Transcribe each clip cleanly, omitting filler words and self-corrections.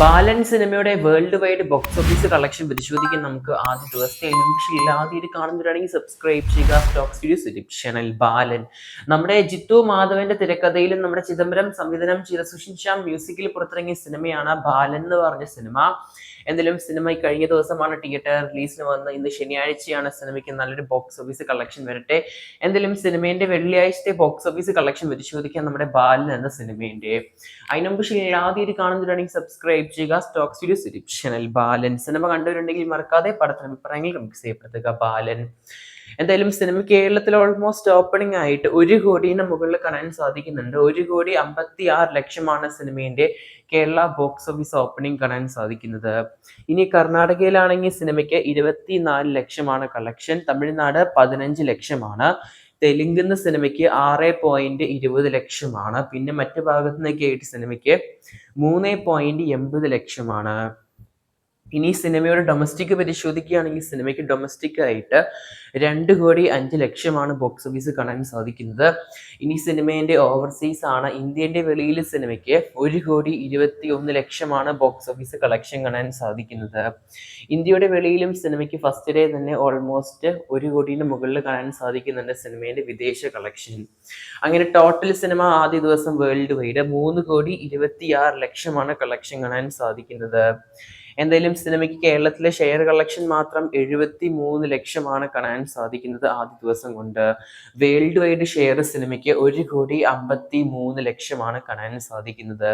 ബാലൻ സിനിമയുടെ world wide box office collection പരിശോധിക്കാൻ നമുക്ക് ആദ്യ ദിവസത്തെ നിമിഷമില്ല. ആദ്യമായിട്ട് കാണുന്നവരാണെങ്കിൽ സബ്സ്ക്രൈബ് ചെയ്യുക. Stock studios YouTube channel. Balan നമ്മുടെ ജിത്തു മാധവന്റെ തിരക്കഥയിലും നമ്മുടെ ചിദംബരം സംവിധാനം ചെയ്ത സുഷിൻ ശ്യാം മ്യൂസിക്കിൽ പുറത്തിറങ്ങിയ സിനിമയാണ് ബാലൻ എന്ന് പറഞ്ഞ സിനിമ. എന്തായാലും സിനിമ കഴിഞ്ഞ ദിവസമാണ് തിയേറ്റർ റിലീസിന് വന്ന്. ഇന്ന് ശനിയാഴ്ചയാണ്. സിനിമയ്ക്ക് നല്ലൊരു ബോക്സ് ഓഫീസ് കളക്ഷൻ വരട്ടെ. എന്തായാലും സിനിമേന്റെ വെള്ളിയാഴ്ചത്തെ ബോക്സ് ഓഫീസ് കളക്ഷൻ പരിശോധിക്കാൻ നമ്മുടെ ബാലൻ എന്ന സിനിമേന്റെ. അതിനുമുമ്പ് ആദ്യമായിട്ട് കാണുന്നവരാണെങ്കിൽ സബ്സ്ക്രൈബ് ചെയ്യുക. Stock studios YouTube channel. Balan സിനിമ കണ്ടവരുണ്ടെങ്കിൽ മറക്കാതെ പടത്തിന് അഭിപ്രായങ്ങൾ നമുക്ക് ചെയ്യപ്പെടുത്തുക. ബാലൻ എന്തായാലും സിനിമ കേരളത്തിൽ ഓൾമോസ്റ്റ് ഓപ്പണിംഗ് ആയിട്ട് 1 കോടിയുടെ മുകളിൽ കാണാൻ സാധിക്കുന്നുണ്ട്. 1,56,00,000 സിനിമേന്റെ കേരള ബോക്സ് ഓഫീസ് ഓപ്പണിംഗ് കാണാൻ സാധിക്കുന്നത്. ഇനി കർണാടകയിലാണെങ്കിൽ സിനിമയ്ക്ക് 24 ലക്ഷമാണ് കളക്ഷൻ. തമിഴ്നാട് 15 ലക്ഷമാണ്. തെലുങ്ക് സിനിമയ്ക്ക് 6.20 ലക്ഷമാണ്. പിന്നെ മറ്റു ഭാഗത്തു നിന്നൊക്കെ ആയിട്ട് സിനിമയ്ക്ക് 3.80 ലക്ഷമാണ്. ഇനി സിനിമയുടെ ഡൊമസ്റ്റിക് പരിശോധിക്കുകയാണെങ്കിൽ സിനിമയ്ക്ക് ഡൊമസ്റ്റിക് ആയിട്ട് 2,05,00,000 ബോക്സ് ഓഫീസ് കാണാൻ സാധിക്കുന്നത്. ഇനി സിനിമേന്റെ ഓവർസീസ് ആണ്. ഇന്ത്യന്റെ വെളിയിൽ സിനിമയ്ക്ക് 1,21,00,000 ബോക്സ് ഓഫീസ് കളക്ഷൻ കാണാൻ സാധിക്കുന്നത്. ഇന്ത്യയുടെ വെളിയിലും സിനിമയ്ക്ക് ഫസ്റ്റ് ഡേ തന്നെ ഓൾമോസ്റ്റ് 1 കോടിയുടെ മുകളിൽ കാണാൻ സാധിക്കുന്നുണ്ട് സിനിമേന്റെ വിദേശ കളക്ഷൻ. അങ്ങനെ ടോട്ടൽ സിനിമ ആദ്യ ദിവസം വേൾഡ് വൈഡ് 3,26,00,000 കളക്ഷൻ കാണാൻ സാധിക്കുന്നത്. എന്തായാലും സിനിമയ്ക്ക് കേരളത്തിലെ ഷെയർ കളക്ഷൻ മാത്രം 73 ലക്ഷമാണ് കാണാൻ സാധിക്കുന്നത് ആദ്യ ദിവസം കൊണ്ട്. വേൾഡ് വൈഡ് ഷെയർ സിനിമയ്ക്ക് 1,53,00,000 കാണാൻ സാധിക്കുന്നത്.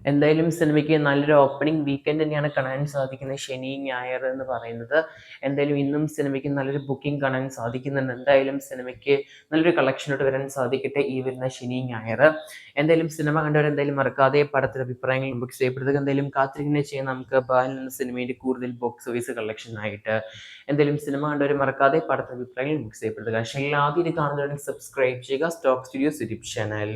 എന്തായാലും സിനിമയ്ക്ക് നല്ലൊരു ഓപ്പണിംഗ് വീക്കെൻഡ് തന്നെയാണ് കാണാൻ സാധിക്കുന്നത്, ശനി ഞായർ എന്ന് പറയുന്നത്. എന്തായാലും ഇന്നും സിനിമയ്ക്ക് നല്ലൊരു ബുക്കിംഗ് കാണാൻ സാധിക്കുന്നുണ്ട്. എന്തായാലും സിനിമയ്ക്ക് നല്ലൊരു കളക്ഷനോട്ട് വരാൻ സാധിക്കട്ടെ ഈ വരുന്ന ശനി ഞായർ. എന്തായാലും സിനിമ കണ്ടവർ എന്തായാലും മറക്കാതെ പടത്തിന്റെ അഭിപ്രായങ്ങൾ ബുക്ക് ചെയ്യപ്പെടുക. എന്തായാലും കാത്തിരിക്കുന്ന ചെയ്യാൻ നമുക്ക് ബാലൻ എന്ന സിനിമയുടെ കൂടുതൽ ബോക്സ് ഓഫീസ് കളക്ഷൻ ആയിട്ട്. എന്തായാലും സിനിമ കണ്ടവർ മറക്കാതെ പടത്തിന്റെ അഭിപ്രായങ്ങൾ ബുക്ക് ചെയ്യപ്പെടുക. പക്ഷേ ആദ്യം കാണുന്നവരാണെങ്കിൽ സബ്സ്ക്രൈബ് ചെയ്യുക. Stock studios YouTube channel.